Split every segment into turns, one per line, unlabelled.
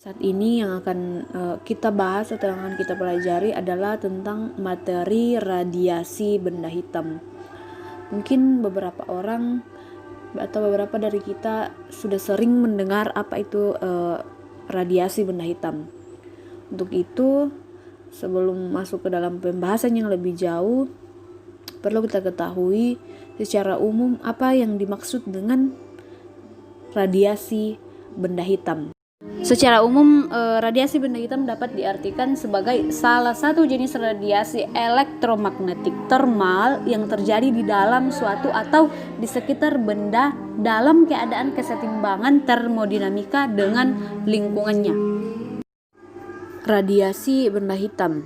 Saat ini yang akan kita bahas atau yang akan kita pelajari adalah tentang materi radiasi benda hitam. Mungkin beberapa orang atau beberapa dari kita sudah sering mendengar apa itu radiasi benda hitam. Untuk itu, sebelum masuk ke dalam pembahasan yang lebih jauh, perlu kita ketahui secara umum apa yang dimaksud dengan radiasi benda hitam. Secara umum, radiasi benda hitam dapat diartikan sebagai salah satu jenis radiasi elektromagnetik termal yang terjadi di dalam suatu atau di sekitar benda dalam keadaan kesetimbangan termodinamika dengan lingkungannya. Radiasi benda hitam.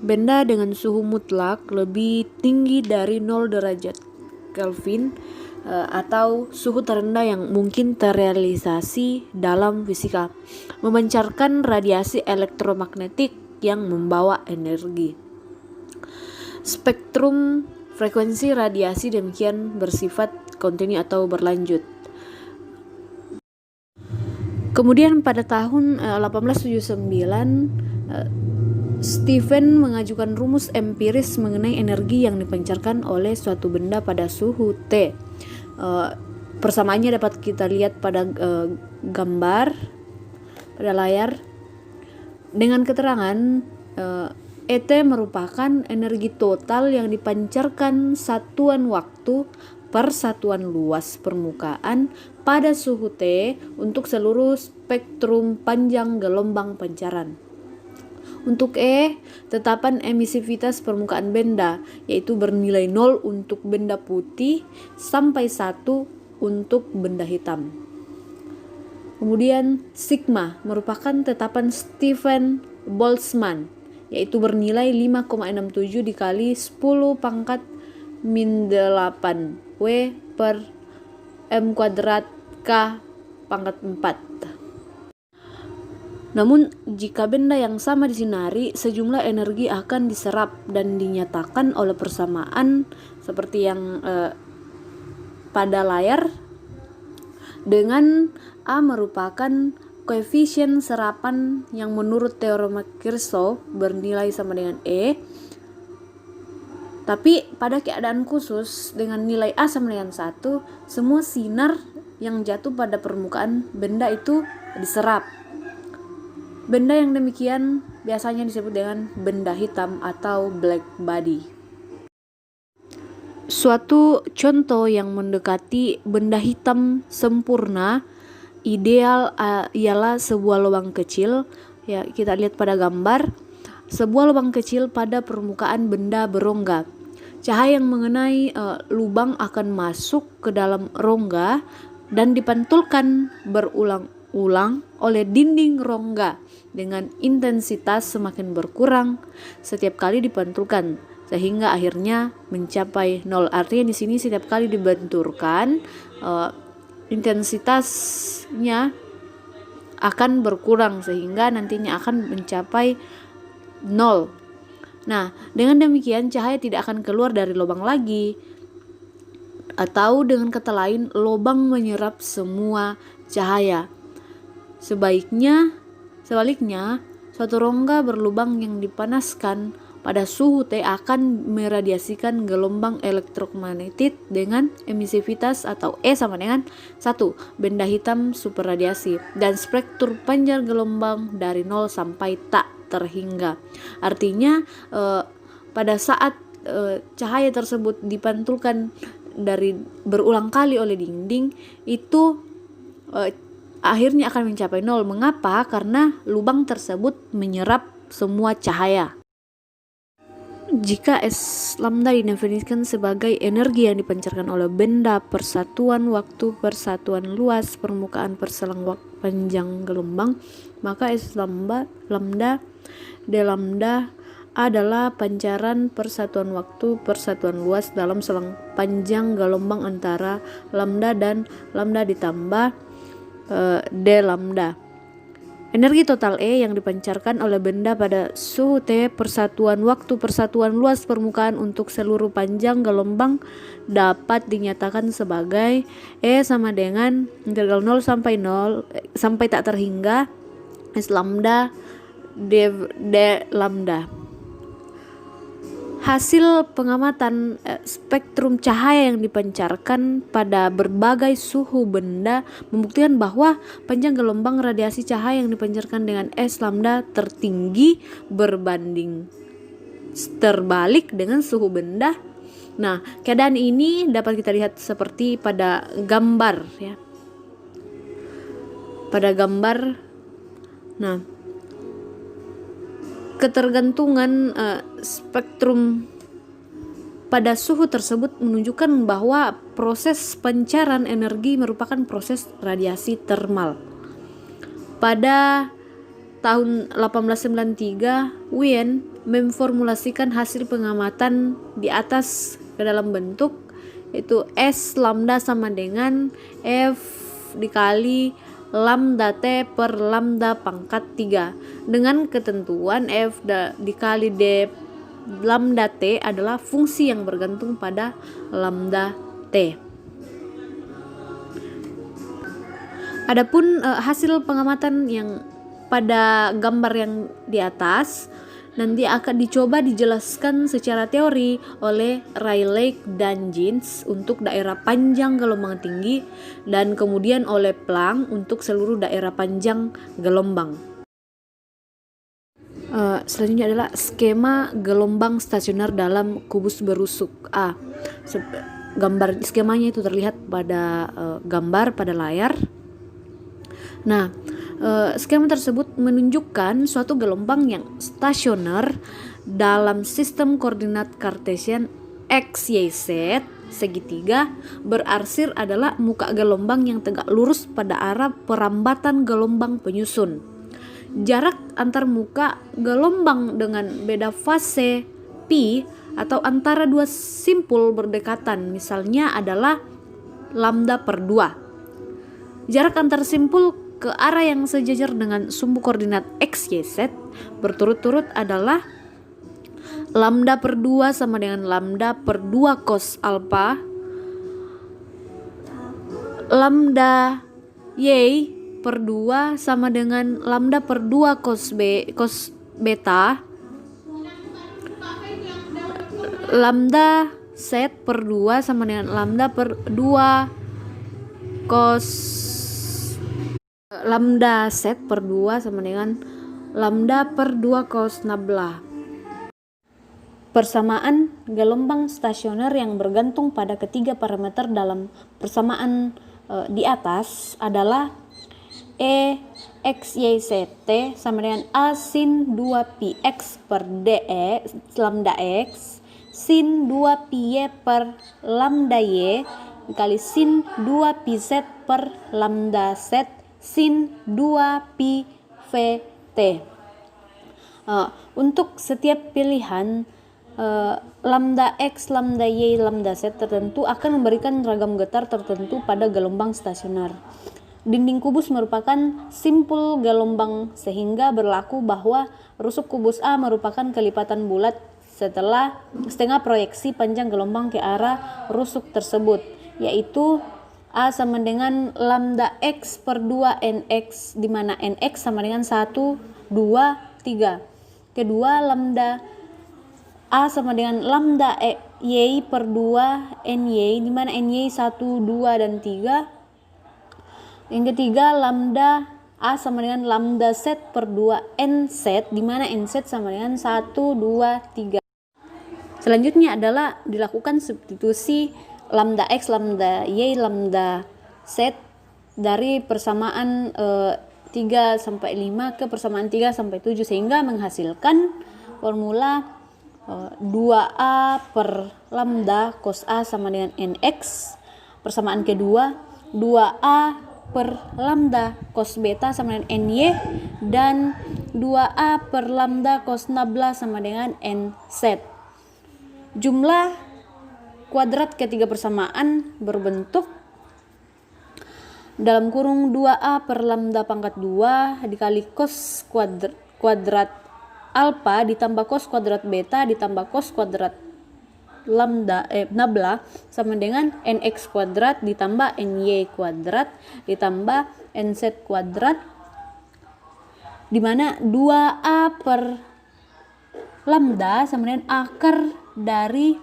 Benda dengan suhu mutlak lebih tinggi dari 0 derajat Kelvin atau suhu terendah yang mungkin terrealisasi dalam fisika, memancarkan radiasi elektromagnetik yang membawa energi. Spektrum frekuensi radiasi demikian bersifat kontinu atau berlanjut. Kemudian pada tahun 1879 Stephen mengajukan rumus empiris mengenai energi yang dipancarkan oleh suatu benda pada suhu T. Persamaannya dapat kita lihat pada gambar pada layar dengan keterangan ET merupakan energi total yang dipancarkan satuan waktu per satuan luas permukaan pada suhu T untuk seluruh spektrum panjang gelombang pancaran. Untuk E, tetapan emisivitas permukaan benda, yaitu bernilai 0 untuk benda putih sampai 1 untuk benda hitam. Kemudian sigma merupakan tetapan Stephen Boltzmann, yaitu bernilai 5,67 dikali 10 pangkat min 8 W per M kuadrat K pangkat 4. Namun, jika benda yang sama disinari, sejumlah energi akan diserap dan dinyatakan oleh persamaan seperti yang pada layar, dengan A merupakan koefisien serapan yang menurut teorema Kirchhoff bernilai sama dengan E. Tapi pada keadaan khusus dengan nilai A sama dengan 1, semua sinar yang jatuh pada permukaan benda itu diserap. Benda yang demikian biasanya disebut dengan benda hitam atau black body. Suatu contoh yang mendekati benda hitam sempurna ideal ialah sebuah lubang kecil. Ya, kita lihat pada gambar, sebuah lubang kecil pada permukaan benda berongga. Cahaya yang mengenai lubang akan masuk ke dalam rongga dan dipantulkan berulang-ulang oleh dinding rongga dengan intensitas semakin berkurang setiap kali dipantulkan sehingga akhirnya mencapai 0. Artinya di sini setiap kali dibenturkan intensitasnya akan berkurang sehingga nantinya akan mencapai 0. Nah, dengan demikian cahaya tidak akan keluar dari lubang lagi, atau dengan kata lain lubang menyerap semua cahaya. Sebaliknya, suatu rongga berlubang yang dipanaskan pada suhu T akan meradiasikan gelombang elektromagnetik dengan emisivitas atau E sama dengan 1, benda hitam superradiasi, dan spektrum panjang gelombang dari 0 sampai tak terhingga. Artinya pada saat cahaya tersebut dipantulkan dari berulang kali oleh dinding, itu akhirnya akan mencapai 0. Mengapa? Karena lubang tersebut menyerap semua cahaya. Jika S lambda didefinisikan sebagai energi yang dipancarkan oleh benda per satuan waktu per satuan luas permukaan per selang panjang gelombang, maka S lambda d lambda adalah pancaran per satuan waktu per satuan luas dalam selang panjang gelombang antara lambda dan lambda ditambah d lambda. Energi total E yang dipancarkan oleh benda pada suhu T per satuan waktu per satuan luas permukaan untuk seluruh panjang gelombang dapat dinyatakan sebagai E sama dengan integral 0 sampai tak terhingga S lambda d lambda. Hasil pengamatan spektrum cahaya yang dipancarkan pada berbagai suhu benda membuktikan bahwa panjang gelombang radiasi cahaya yang dipancarkan dengan S lambda tertinggi berbanding terbalik dengan suhu benda. Nah, keadaan ini dapat kita lihat seperti pada gambar ya. Pada gambar, nah, ketergantungan spektrum pada suhu tersebut menunjukkan bahwa proses pancaran energi merupakan proses radiasi termal. Pada tahun 1893, Wien memformulasikan hasil pengamatan di atas ke dalam bentuk itu S lambda sama dengan F dikali lambda T per lambda pangkat 3 dengan ketentuan F dikali D lambda T adalah fungsi yang bergantung pada lambda T. Adapun hasil pengamatan yang pada gambar yang di atas nanti akan dicoba dijelaskan secara teori oleh Rayleigh dan Jens untuk daerah panjang gelombang tinggi dan kemudian oleh Planck untuk seluruh daerah panjang gelombang. Selanjutnya adalah skema gelombang stasioner dalam kubus berusuk. Gambar skemanya itu terlihat pada gambar pada layar. Nah, skema tersebut menunjukkan suatu gelombang yang stasioner dalam sistem koordinat Cartesian X, Y, Z segitiga berarsir adalah muka gelombang yang tegak lurus pada arah perambatan gelombang penyusun. Jarak antar muka gelombang dengan beda fase pi atau antara dua simpul berdekatan misalnya adalah lambda per 2. Jarak antar simpul ke arah yang sejajar dengan sumbu koordinat X, Y, Z berturut-turut adalah lambda per 2 sama dengan lambda per 2 cos alpha, lambda Y per 2 sama dengan lambda per 2 cos beta, lambda Z per 2 sama dengan lambda per 2 cos lambda Z per 2 sama dengan lambda per 2 cos nabla. Persamaan gelombang stasioner yang bergantung pada ketiga parameter dalam persamaan di atas adalah E X Y Z T sama dengan A sin 2 pi X per DE lambda X sin 2 pi Y per lambda Y dikali sin 2 pi Z per lambda Z sin 2 pi VT. Untuk setiap pilihan lambda X, lambda Y, lambda Z tertentu akan memberikan ragam getar tertentu pada gelombang stasioner. Dinding kubus merupakan simpul gelombang sehingga berlaku bahwa rusuk kubus A merupakan kelipatan bulat setelah setengah proyeksi panjang gelombang ke arah rusuk tersebut, yaitu A sama dengan lambda X per 2 NX, di mana NX sama dengan 1, 2, 3. Kedua, lambda A sama dengan lambda Y per 2 NY, di mana NY 1, 2, dan 3. Yang ketiga, lambda A sama dengan lambda Z per 2 NZ, di mana NZ sama dengan 1, 2, 3. Selanjutnya adalah dilakukan substitusi lambda X, lambda Y, lambda Z dari persamaan 3 sampai 5 ke persamaan 3 sampai 7 sehingga menghasilkan formula 2A per lambda cos A sama dengan NX. Persamaan kedua 2A per lambda cos beta sama dengan NY dan 2A per lambda cos nabla sama dengan NZ. Jumlah kuadrat ketiga persamaan berbentuk dalam kurung 2A per lambda pangkat 2 dikali cos kuadrat alpha ditambah cos kuadrat beta ditambah cos kuadrat nabla sama dengan nx kuadrat ditambah ny kuadrat ditambah nz kuadrat di mana 2A per lambda sama dengan akar dari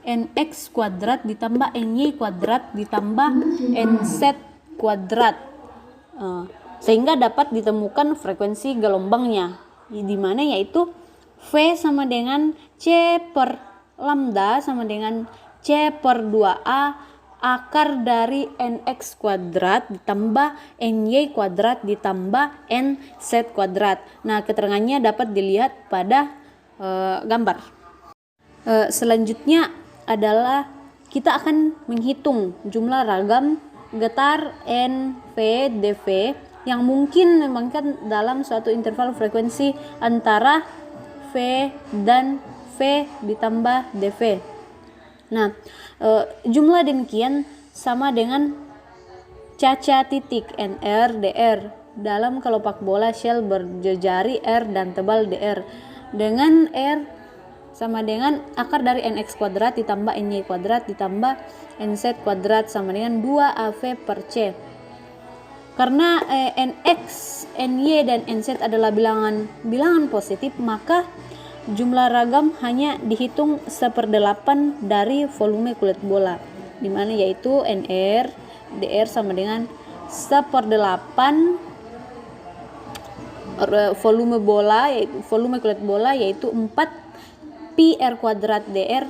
nx kuadrat ditambah ny kuadrat ditambah nz kuadrat, sehingga dapat ditemukan frekuensi gelombangnya, di mana yaitu V sama dengan C per lambda sama dengan C per 2A akar dari nx kuadrat ditambah ny kuadrat ditambah nz kuadrat. Nah, keterangannya dapat dilihat pada gambar. Selanjutnya adalah kita akan menghitung jumlah ragam getar NV dV yang mungkin memangkan dalam suatu interval frekuensi antara V dan V ditambah dV. Nah, jumlah demikian sama dengan caca titik NR DR dalam kelopak bola shell berjejari R dan tebal DR, dengan R sama dengan akar dari nx kuadrat ditambah ny kuadrat ditambah nz kuadrat sama dengan 2AV per C. Karena nx, ny, dan nz adalah bilangan positif, maka jumlah ragam hanya dihitung 1/8 dari volume kulit bola, di mana yaitu NR DR sama dengan 1/8 volume bola, yaitu volume kulit bola, yaitu 4 pi r kuadrat DR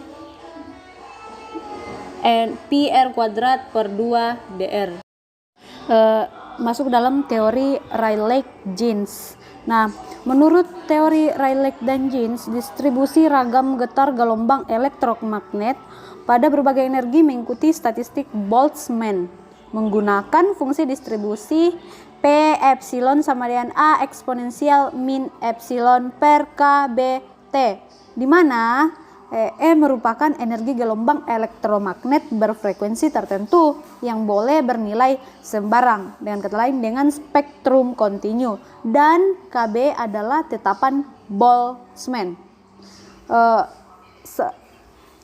pi r kuadrat per 2 DR. Masuk dalam teori Rayleigh-Jeans. Nah, menurut teori Rayleigh dan Jeans, distribusi ragam getar gelombang elektromagnet pada berbagai energi mengikuti statistik Boltzmann menggunakan fungsi distribusi P epsilon sama dengan A eksponensial min epsilon per KBT, di mana E merupakan energi gelombang elektromagnet berfrekuensi tertentu yang boleh bernilai sembarang, dengan kata lain dengan spektrum kontinu, dan KB adalah tetapan Boltzmann.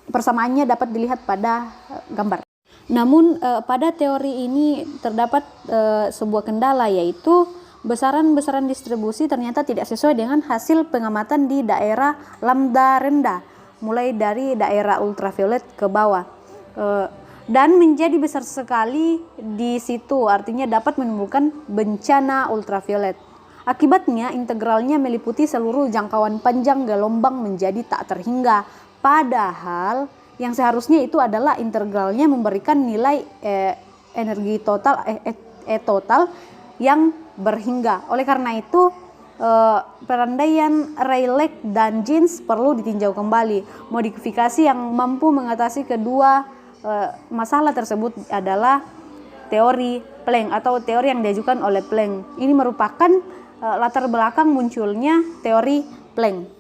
Persamaannya dapat dilihat pada gambar. Namun pada teori ini terdapat sebuah kendala, yaitu besaran-besaran distribusi ternyata tidak sesuai dengan hasil pengamatan di daerah lambda rendah, mulai dari daerah ultraviolet ke bawah, dan menjadi besar sekali di situ, artinya dapat menimbulkan bencana ultraviolet. Akibatnya integralnya meliputi seluruh jangkauan panjang gelombang menjadi tak terhingga, padahal yang seharusnya itu adalah integralnya memberikan nilai energi total total yang berhingga. Oleh karena itu perandaian Rayleigh dan Jeans perlu ditinjau kembali. Modifikasi yang mampu mengatasi kedua masalah tersebut adalah teori Planck atau teori yang diajukan oleh Planck. Ini merupakan latar belakang munculnya teori Planck.